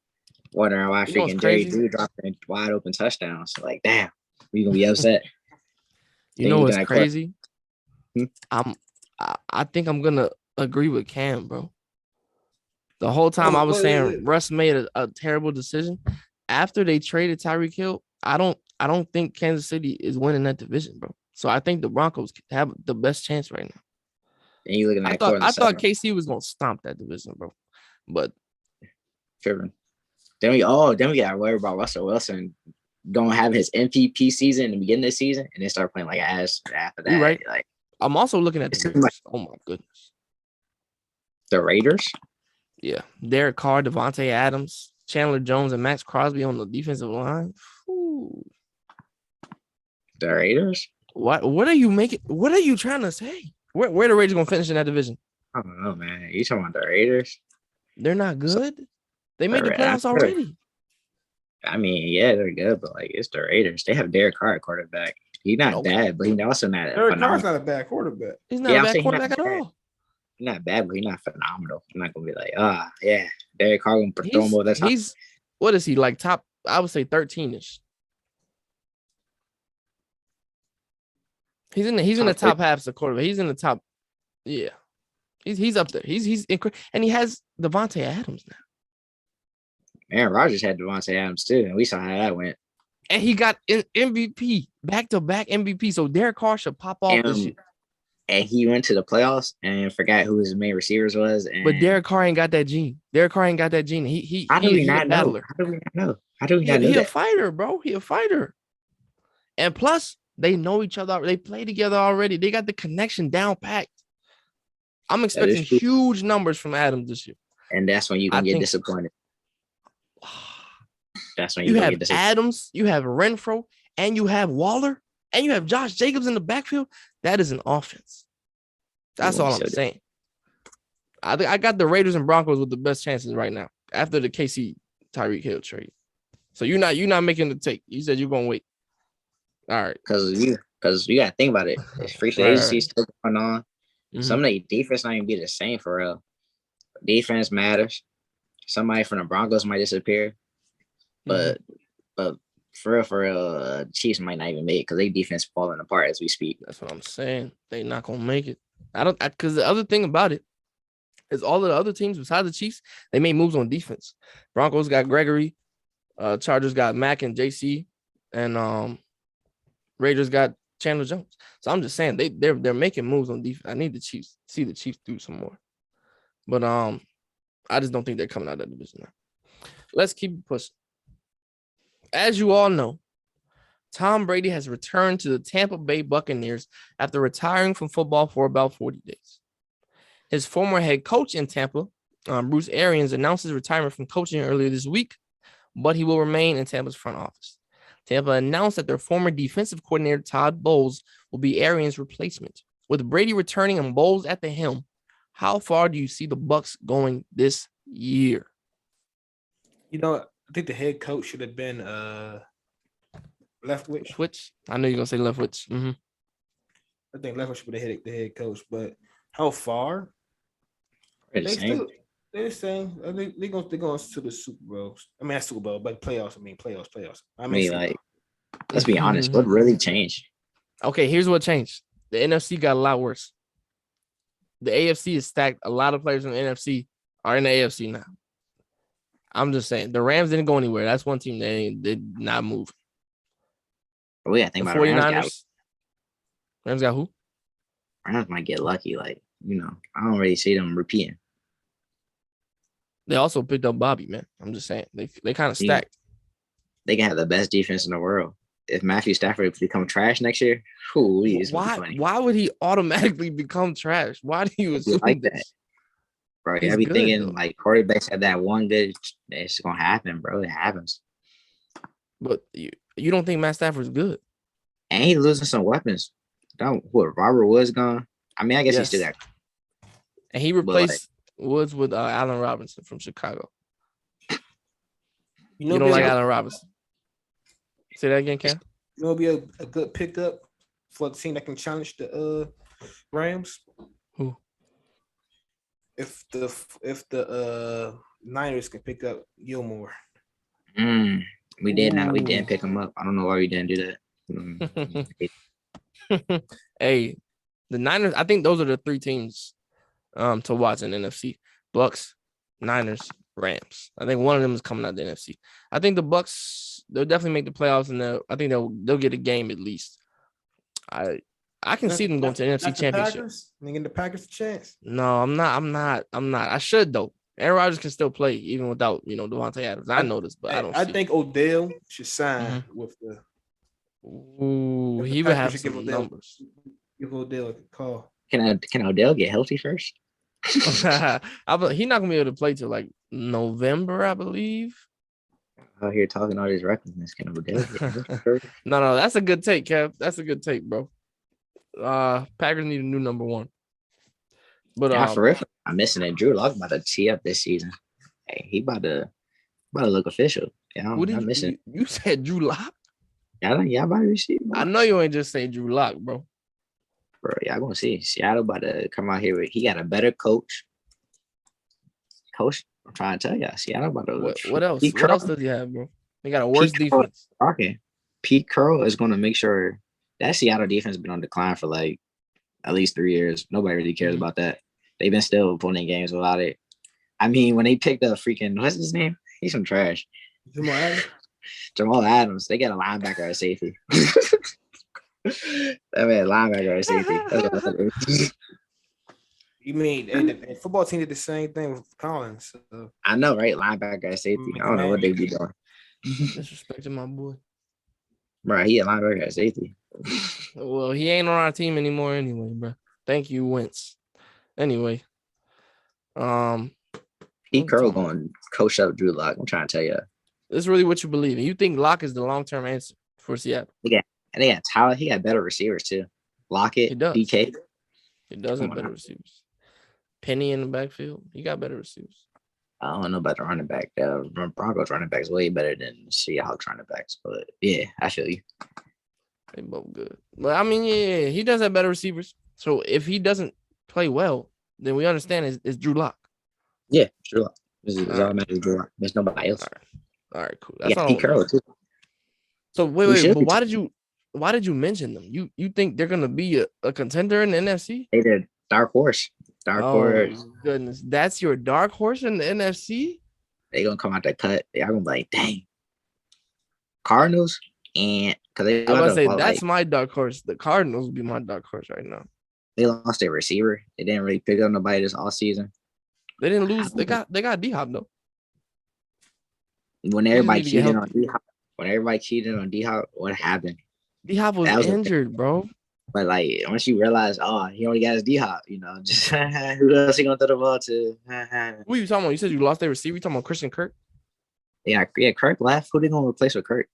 Wondering why freaking Jerry Drew dropping wide open touchdowns. Like, damn, you gonna be upset. You know what's crazy? I think I'm gonna agree with Cam, bro. The whole time I was saying Russ made a terrible decision. After they traded Tyreek Hill, I don't think Kansas City is winning that division, bro. So I think the Broncos have the best chance right now. And you looking at I thought KC was gonna stomp that division, bro. But tripping. Then we got worried about Russell Wilson gonna have his MVP season in the beginning of the season and then start playing like ass after that. You're right. Like, I'm also looking at the Raiders. Oh my goodness. The Raiders? Yeah. Derek Carr, Devontae Adams, Chandler Jones, and Max Crosby on the defensive line. Ooh. The Raiders? What are you making? What are you trying to say? Where the Raiders gonna finish in that division? I don't know, man. You talking about the Raiders? They're not good. They made the playoffs already. I mean, yeah, they're good, but like it's the Raiders. They have Derek Carr at quarterback. He's not bad, but he's also not. Derek Carr's not a bad quarterback. He's not a bad quarterback at all. He's not bad, but he's not phenomenal. I'm not gonna be like, yeah, Derek Carr gonna throw him over. That's what is he like? Top, I would say 13ish. He's in the top half of quarterback. He's in the top. Yeah, he's up there. He's and he has Devontae Adams now. Aaron Rodgers had Devontae Adams too, and we saw how that went. And he got MVP, back-to-back MVP. So Derek Carr should pop off this year. And he went to the playoffs and forgot who his main receivers was. But Derek Carr ain't got that gene. How do we not know? How do we not know that? He a fighter, bro. He a fighter. And plus, they know each other. They play together already. They got the connection down packed. I'm expecting huge numbers from Adams this year. And that's when you can get disappointed. That's when you have Adams, you have Renfro, and you have Waller, and you have Josh Jacobs in the backfield. That is an offense. That's all I'm saying. I got the Raiders and Broncos with the best chances right now after the KC Tyreek Hill trade. So you're not making the take. You said you're gonna wait. All right, because you gotta think about it. Free agency still going on. Mm-hmm. Some of the defense not even be the same for real. Defense matters. Somebody from the Broncos might disappear. But But for real, Chiefs might not even make it because they defense falling apart as we speak. That's what I'm saying. They not gonna make it. I don't because the other thing about it is all of the other teams besides the Chiefs, they made moves on defense. Broncos got Gregory, Chargers got Mack and JC, and Raiders got Chandler Jones. So I'm just saying they're making moves on defense. I need the Chiefs, see the Chiefs do some more. But I just don't think they're coming out of that division now. Let's keep pushing. As you all know, Tom Brady has returned to the Tampa Bay Buccaneers after retiring from football for about 40 days. His former head coach in Tampa, Bruce Arians, announced his retirement from coaching earlier this week, but he will remain in Tampa's front office. Tampa announced that their former defensive coordinator, Todd Bowles, will be Arians' replacement. With Brady returning and Bowles at the helm, how far do you see the Bucs going this year? You know, I think the head coach should have been Leftwich. Switch? I know you're gonna say Leftwich. Mm-hmm. I think Leftwich should be the head coach, but how far? They're the same. They're the same. I think they're going to the Super Bowl. I mean, not Super Bowl, but playoffs. Playoffs. I mean, like, let's be honest. What really changed? Okay, here's what changed. The NFC got a lot worse. The AFC is stacked. A lot of players in the NFC are in the AFC now. I'm just saying. The Rams didn't go anywhere. That's one team they did not move. Oh, yeah, I think The about 49ers. Rams got who? Rams might get lucky. Like, you know, I don't really see them repeating. They also picked up Bobby, man. I'm just saying. They kind of stacked. They can have the best defense in the world. If Matthew Stafford become trash next year, why would he automatically become trash? Why do you assume like this? that? Bro, He's I be good, thinking though. like quarterbacks have that one good. It's gonna happen, bro. It happens. But you don't think Matt Stafford's good? And he's losing some weapons. Robert Woods gone. I mean, I guess he still got. And he replaced Woods with Allen Robinson from Chicago. You don't like Allen Robinson? Say that again, Cam. You know, be a good pickup for a team that can challenge the Rams. Who? If the Niners can pick up Gilmore. We didn't pick him up. I don't know why we didn't do that. Hey, the Niners. I think those are the three teams to watch in the NFC: Bucks, Niners, Rams. I think one of them is coming out of the NFC. I think the Bucks, they'll definitely make the playoffs, and I think they'll get a game at least. I can see them going to the NFC Championship. Giving the Packers a chance. No, I'm not. I should though. Aaron Rodgers can still play even without Devontae Adams. I know this, but I don't. I think Odell should sign with the. Ooh, he would have some numbers. Give Odell a call. Can Odell get healthy first? He's not gonna be able to play till like November, I believe. Out here talking all this recklessness. Can Odell get healthy first? No, that's a good take, Kev. That's a good take, bro. Packers need a new number one. But for real, I'm missing it. Drew Lock about to tee up this season. Hey, he about to look official. I'm missing. You said Drew Lock? Yeah, about to receive. I know you ain't just say Drew Lock, bro. Bro, y'all gonna see Seattle about to come out here. He got a better coach. I'm trying to tell y'all, Seattle about to. What else? What else does he have, bro? They got a worse defense. Okay, Pete Carroll is gonna make sure that Seattle defense has been on decline for like at least 3 years. Nobody really cares about that. They've been still winning games without it. I mean, when they picked up freaking what's his name? He's some trash. Jamal Adams. They got a linebacker at safety. That man, linebacker at safety. You mean the football team did the same thing with Collins? So. I know, right? Linebacker at safety. I don't know what they be doing. Disrespecting my boy. Bro, he a linebacker at safety. Well, he ain't on our team anymore anyway, bro. Thank you, Wentz. Anyway. Pete Carroll going to coach up Drew Lock. I'm trying to tell you. This is really what you believe in. You think Lock is the long-term answer for Seattle? Yeah. And they got Tyler. He got better receivers too. Lockett, DK. He does have better receivers. Penny in the backfield. He got better receivers. I don't know about the running back. Broncos running backs way better than Seahawks running backs. But yeah, I feel you. They both good. But I mean, yeah, he does have better receivers. So if he doesn't play well, then we understand it's Drew Lock. Yeah, Drew Lock. This is automatically Drew Lock. There's nobody else. All right, cool. That's all. Pete Carroll too. So We wait, should but be. why did you mention them? You think they're gonna be a contender in the NFC? They the dark horse. Dark Oh horse. goodness, that's your dark horse in the NFC. They gonna come out that cut. They are gonna be like, dang, Cardinals, and because they I was about about to to say fall, that's like my dark horse. The Cardinals would be my dark horse right now. they lost their receiver. They didn't really pick up nobody this all season. They didn't lose. They got D Hop though. When He just everybody need to get cheated on healthy. D Hop, what happened? D Hop was That was injured, bro. But like once you realize, oh, he only got his D Hop, just who else he gonna throw the ball to? Who are you talking about? You said you lost their receiver. You talking about Christian Kirk? Yeah, Kirk left. Who they gonna replace with Kirk?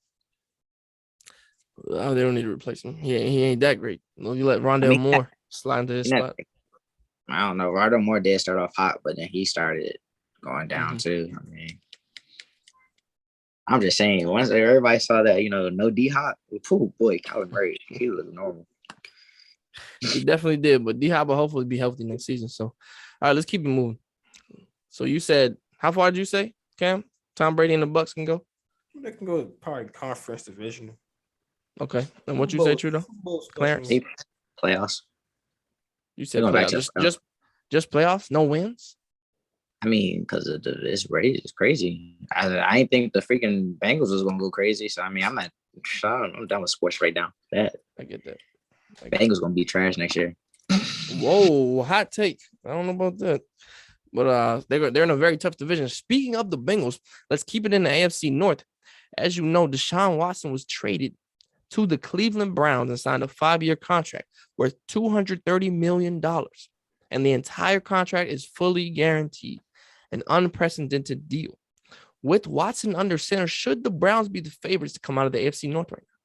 Oh, they don't need to replace him. He ain't that great. You let I Rondell mean, Moore slide into his you know, spot. I don't know. Rondell Moore did start off hot, but then he started going down too. I mean, I'm just saying, once everybody saw that, no D Hop, oh boy, Kyler Murray, he looked normal. He definitely did, but D Hop will hopefully be healthy next season. So, all right, let's keep it moving. So you said, how far did you say, Cam? Tom Brady and the Bucks can go? They can go probably conference division. Okay. And what you say, Trudeau? Clarence? Playoffs. You said Going back to playoffs. Just playoffs? No wins? I mean, because it's crazy. I didn't think the freaking Bengals was gonna go crazy. So I mean, I'm done with sports right now. That I get that. Bengals gonna be trash next year. Whoa, hot take. I don't know about that. But they're in a very tough division. Speaking of the Bengals, let's keep it in the AFC North. As you know, Deshaun Watson was traded to the Cleveland Browns and signed a 5-year contract worth $230 million. And the entire contract is fully guaranteed, an unprecedented deal. With Watson under center, should the Browns be the favorites to come out of the AFC North right now?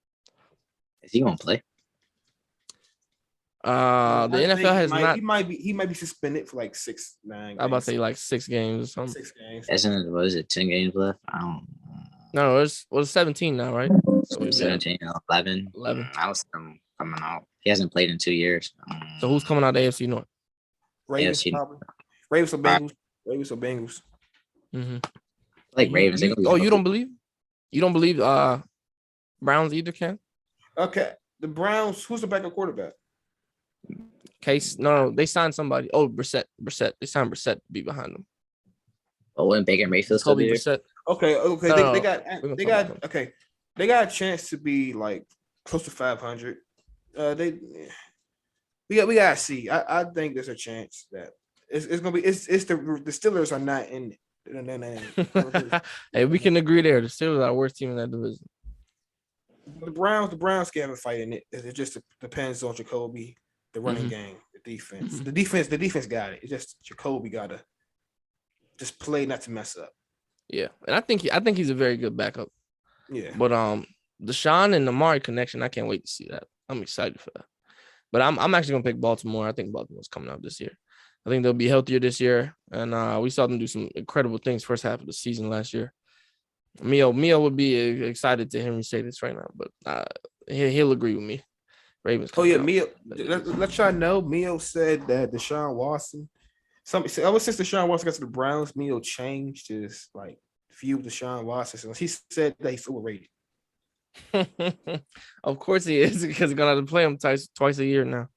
Is he gonna play? The NFL has not. He might be suspended for like 6, 9 games. I'm about to say like 6 games or something. 6 games. What is it? 10 games left? I don't. No, it's 17 now, right? So 17, 11. 11. I was coming out. He hasn't played in 2 years. So who's coming out of the AFC North? Ravens, AFC. probably. Ravens or Bengals. Ravens or Bengals. Mm-hmm. Like Ravens. You don't believe? You don't believe Browns either, Ken? Okay. The Browns, who's the backup quarterback? Case, no, they signed somebody. Oh, Brissett. They signed Brissett to be behind them. Oh, and Baker Mayfield still Kobe there? Brissett. Okay. No, they got a chance to be like close to 500. We gotta see. I think there's a chance that it's gonna be. It's the Steelers are not in it. Hey, we can agree there. The Steelers are the worst team in that division. The Browns can have a fight in it. It just depends on Jacoby, the running game, the defense. The defense got it. It's just Jacoby gotta just play not to mess up. Yeah, and I think he's a very good backup. Yeah. But Deshaun and Amari connection, I can't wait to see that. I'm excited for that. But I'm actually gonna pick Baltimore. I think Baltimore's coming out this year. I think they'll be healthier this year, and we saw them do some incredible things first half of the season last year. Mio would be excited to hear me say this right now, but he'll agree with me. Ravens. Oh yeah, Mio. Let y'all know. Mio said that Deshaun Watson. Ever since Deshaun Watson got to the Browns, Mio changed his view of Deshaun Watson. So he said that he's overrated. Of course he is, because he's gonna have to play him twice a year now.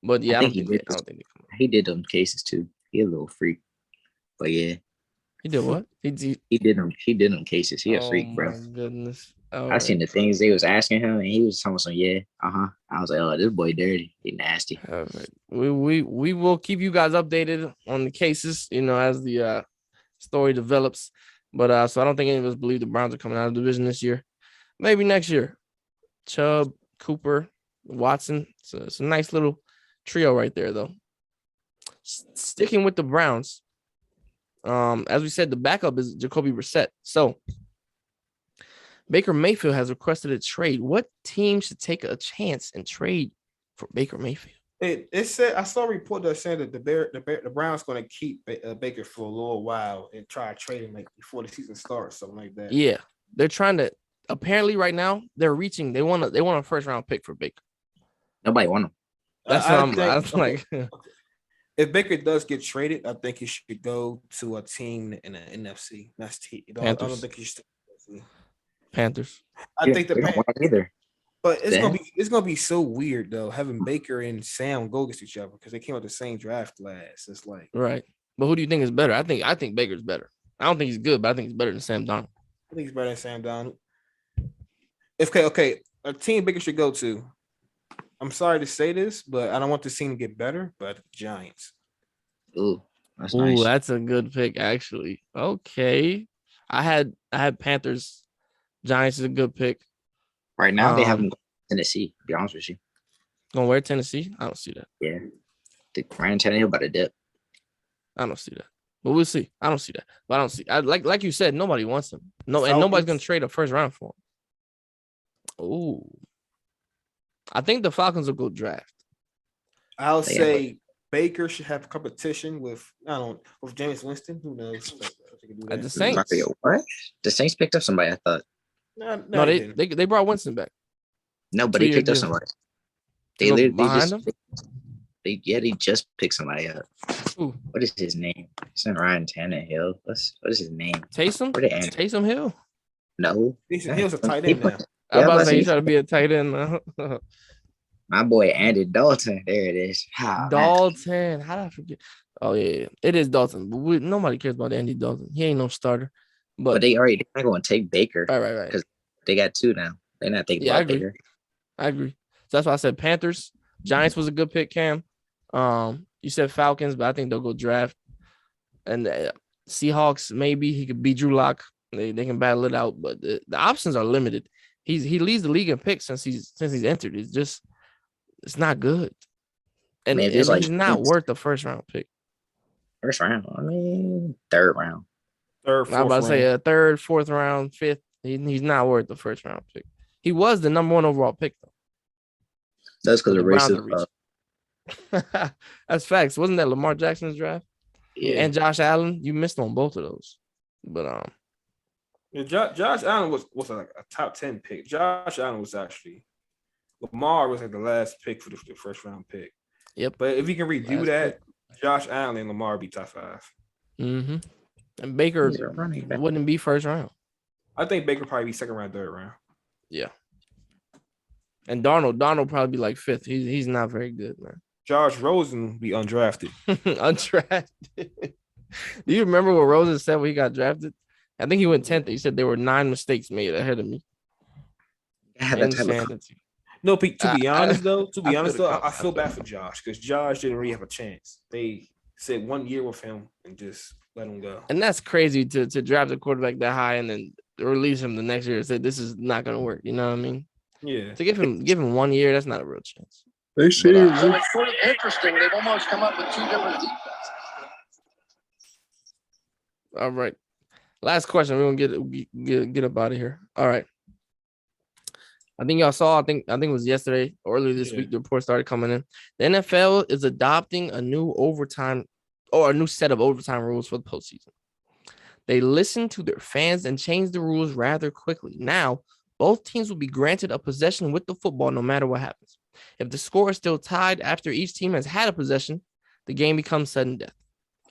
But yeah, I don't think they come out. He did them cases too. He a little freak, but yeah. He did what? He did them cases. He a freak, bro. Oh my goodness. I seen the things they was asking him, and he was telling some I was like, oh, this boy dirty. He nasty. All right. We will keep you guys updated on the cases, as the story develops. But so I don't think any of us believe the Browns are coming out of the division this year. Maybe next year. Chubb, Cooper, Watson. It's a nice little trio right there, though. Sticking with the Browns. As we said, the backup is Jacoby Brissett. So Baker Mayfield has requested a trade. What team should take a chance and trade for Baker Mayfield? It said, I saw a report that said that the Browns going to keep Baker for a little while and try to trade him before the season starts, something like that. Yeah, they're trying to. Apparently, right now they're reaching. They want a first round pick for Baker. Nobody want him. That's what I'm like. If Baker does get traded, I think he should go to a team in the NFC. That's I don't think he should. Panthers. I think the they don't Pan- want either. but Then it's gonna be so weird though having Baker and Sam go against each other because they came out the same draft last. It's like Right. But who do you think is better? I think Baker's better. I don't think he's good, but I think he's better than Sam Donald. I think he's better than Sam Donald. Okay, a team Baker should go to. I'm sorry to say this, but I don't want this team to get better. But the Giants. ooh, that's Ooh, nice. that's a good pick, actually. Okay. I had Panthers. Giants is a good pick. Right now they have him Tennessee. To be honest with you, Gonna wear Tennessee? I don't see that. yeah, the Ryan Tannehill about to dip. I don't see that. But we'll see. I don't see that. But I don't see. Like you said, nobody wants him. No, and nobody's gonna Falcons. trade a first round for him. Ooh. I think the Falcons will go draft. I'll They say Baker should have competition with with James Winston. Who knows? At the Saints. What? The Saints picked up somebody. I thought No, they brought Winston back. no, but 2 they year picked up deal. somebody. To They go literally behind just him? they just picked somebody up. Ooh. What is his name? It's not Ryan Tannehill. What is his name? Taysom? Where they end? Taysom Hill. No, Taysom Hill's a tight He end put- now. I was about to but say he- you try to be a tight end now. my boy Andy Dalton. There it is. Ah, man. Dalton. How did I forget? Oh yeah. It is Dalton. But nobody cares about Andy Dalton. He ain't no starter. But they're not going to take Baker. Right. Because they got two now. They're not taking I about agree. Baker. I agree. So that's why I said Panthers. Giants was a good pick, Cam. You said Falcons, but I think they'll go draft. And Seahawks, maybe he could beat Drew Lock. They can battle it out, but the options are limited. He leads the league in picks since he's entered. It's not good. And, Man, if it's and like he's not worth the first round pick. first round, I mean third round. Third, I'm about to fourth say round. a third, fourth round, fifth. He's not worth the first round pick. He was the number one overall pick though. That's because But of the Browns racism. are That's facts. Wasn't that Lamar Jackson's draft? Yeah. And Josh Allen? You missed on both of those. But Yeah, Josh Allen was like a top 10 pick. Josh Allen was actually Lamar was like the last pick for the first round pick. Yep. But if you can redo Last that, Josh Allen and Lamar would be top 5. mm-hmm. And Baker He's a running back. wouldn't be first round. I think Baker probably be second round, third round. Yeah. And Darnold probably be like fifth. He's not very good, man. Josh Rosen be undrafted. Undrafted. Do you remember what Rosen said when he got drafted? I think he went 10th. He said there were 9 mistakes made ahead of me. Yeah, that type of Insanity. No, to be honest, I I feel bad for Josh because Josh didn't really have a chance. They said 1 year with him and just let him go. And that's crazy to draft a quarterback that high and then release him the next year and say this is not going to work. You know what I mean? Yeah. To give him 1 year, that's not a real chance. They see. So it's sort of interesting. They've almost come up with 2 different defenses. All right. Last question. We're gonna get up out of here. All right. I think y'all saw. I think it was yesterday or earlier this week. The report started coming in. The NFL is adopting a new set of overtime rules for the postseason. They listened to their fans and changed the rules rather quickly. Now, both teams will be granted a possession with the football no matter what happens. If the score is still tied after each team has had a possession, the game becomes sudden death,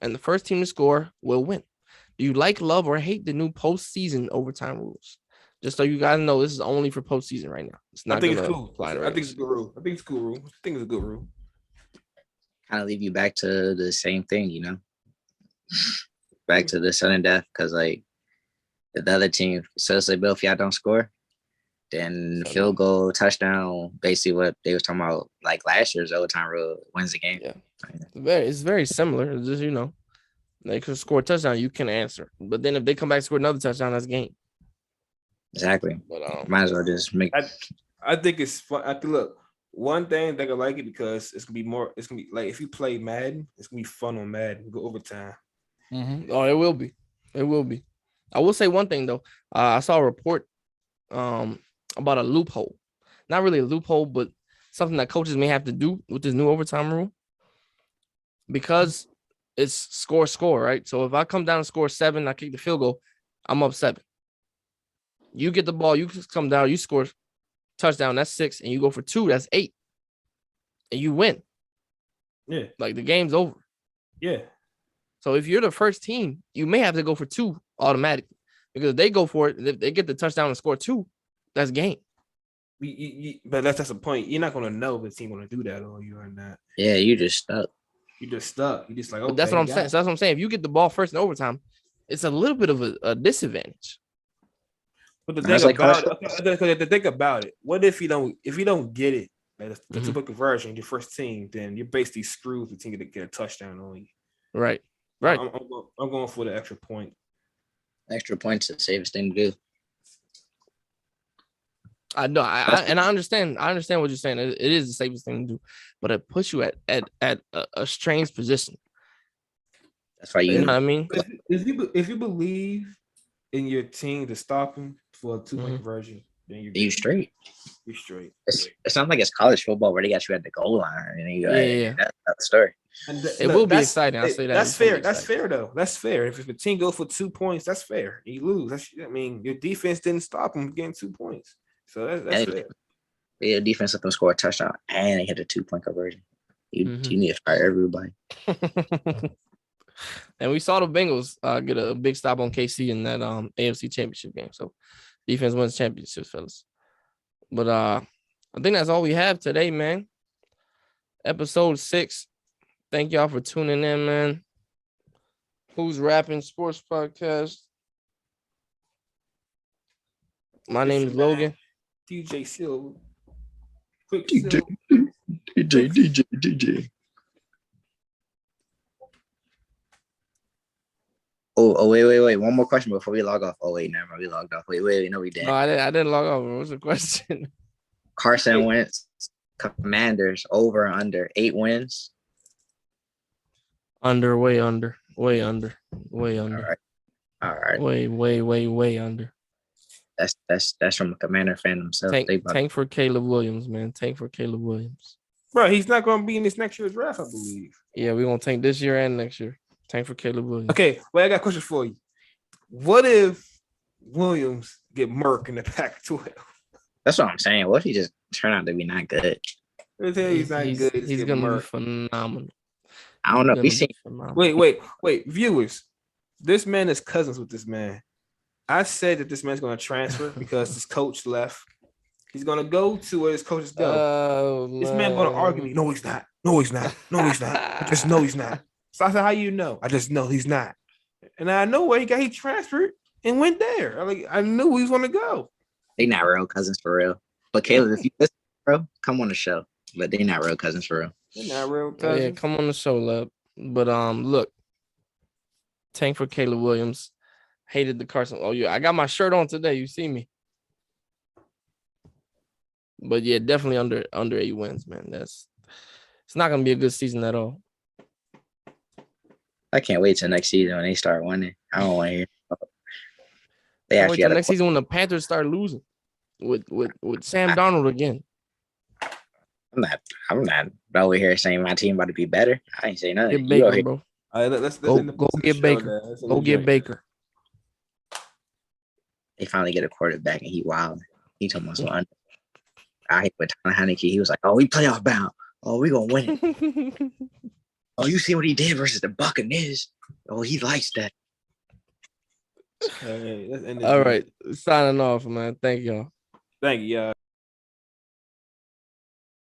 and the first team to score will win. Do you like, love, or hate the new postseason overtime rules? Just so you guys know, this is only for postseason right now. It's not. I think it's cool. I think it's a good rule. I think it's a good rule. I think it's a good rule. kind of leave you back to the same thing, you know, back to the sudden death. Because like if the other team says like, Bill, if y'all don't score, then field goal, touchdown, basically what they was talking about, like last year's overtime rule wins the game. Yeah, it's very similar. It's just, you know, they could score a touchdown, you can answer. But then if they come back and score another touchdown, that's game. Exactly. But Might as well just make. I think it's fun. I think look, one thing they can like it because it's gonna be more. It's gonna be like if you play Madden, it's gonna be fun on Madden. Go overtime. Mm-hmm. Oh, it will be. It will be. I will say one thing though. I saw a report about a loophole. Not really a loophole, but something that coaches may have to do with this new overtime rule. Because it's score, right? So if I come down and score 7, I kick the field goal, I'm up 7. You get the ball, you come down, you score touchdown, that's 6, and you go for 2, that's 8. And you win. Yeah. Like the game's over. Yeah. So if you're the first team, you may have to go for 2 automatically. Because if they go for it, if they get the touchdown and score 2, that's game. But that's the point. You're not gonna know if the team gonna do that or you or not. Yeah, you just stuck. You just stuck. You just like, okay. But that's what I'm saying. So that's what I'm saying. If you get the ball first in overtime, it's a little bit of a disadvantage. But the thing about it, what if you don't get it, like the 2-point conversion, your first team, then you're basically screwed if the team get a touchdown on you. Right. I'm going for the extra point. Extra points is the safest thing to do. I know, I understand what you're saying. It is the safest thing to do, but it puts you at a strange position. That's why you know what I mean. If you believe in your team to stop him for a 2-point conversion, then you straight. You're straight. It's not like it's college football where they got you at the goal line and you that's the story. It will be exciting. I'll say that. That's fair. That's fair though. That's fair. If a team goes for 2 points, that's fair. You lose. Your defense didn't stop them getting 2 points. So that's fair. Yeah, defense let them score a touchdown and they hit a 2-point conversion. You need to fire everybody. And we saw the Bengals get a big stop on KC in that AFC Championship game. So defense wins championships, fellas. But I think that's all we have today, man. Episode 6. Thank y'all for tuning in, man. Who's Rapping Sports Podcast? My name is Logan. DJ Silver. DJ. Oh, wait. One more question before we log off. Oh, wait, never mind. We logged off. Wait, no, we didn't. No, I didn't log off. What was the question? Carson Wentz, Commanders, over or under 8 wins? Under, way under. All right. Way under. That's from a Commander fan himself. Tank for Caleb Williams, man. Tank for Caleb Williams. Bro, he's not going to be in this next year's draft, I believe. Yeah, we're going to tank this year and next year. Tank for Caleb Williams. Okay, well, I got a question for you. What if Williams get murked in the Pac-12? That's what I'm saying. What if he just turned out to be not good? He's not good. He's going to be phenomenal. I don't know. Wait, viewers. This man is cousins with this man. I said that this man's going to transfer because his coach left. He's going to go to where his coaches go. This man going to argue me. No, he's not. I just know he's not. So I said, how you know? I just know he's not. And I know where he transferred and went there. I knew he was going to go. They not real cousins for real. But Caleb, if you listen, bro, come on the show. But they not real cousins for real. They're not real cousins. Yeah, come on the show, love. But look, tank for Caleb Williams. Hated the Carson. Oh yeah, I got my shirt on today. You see me. But yeah, definitely under 8 wins, man. It's not gonna be a good season at all. I can't wait till next season when they start winning. I don't want to hear. They actually wait till next season when the Panthers start losing with Sam Darnold again. I'm not over here saying my team about to be better. I ain't saying nothing. Get Baker, bro. All right, let's go get Baker. Go get Baker. They finally get a quarterback and he wild. He told me so. I hate with Tyler Heineke. He was like, "Oh, we playoff bound. Oh, we gonna win it." Oh, you see what he did versus the Buccaneers? Oh, he likes that. All right, signing off, man. Thank y'all. Thank you, y'all.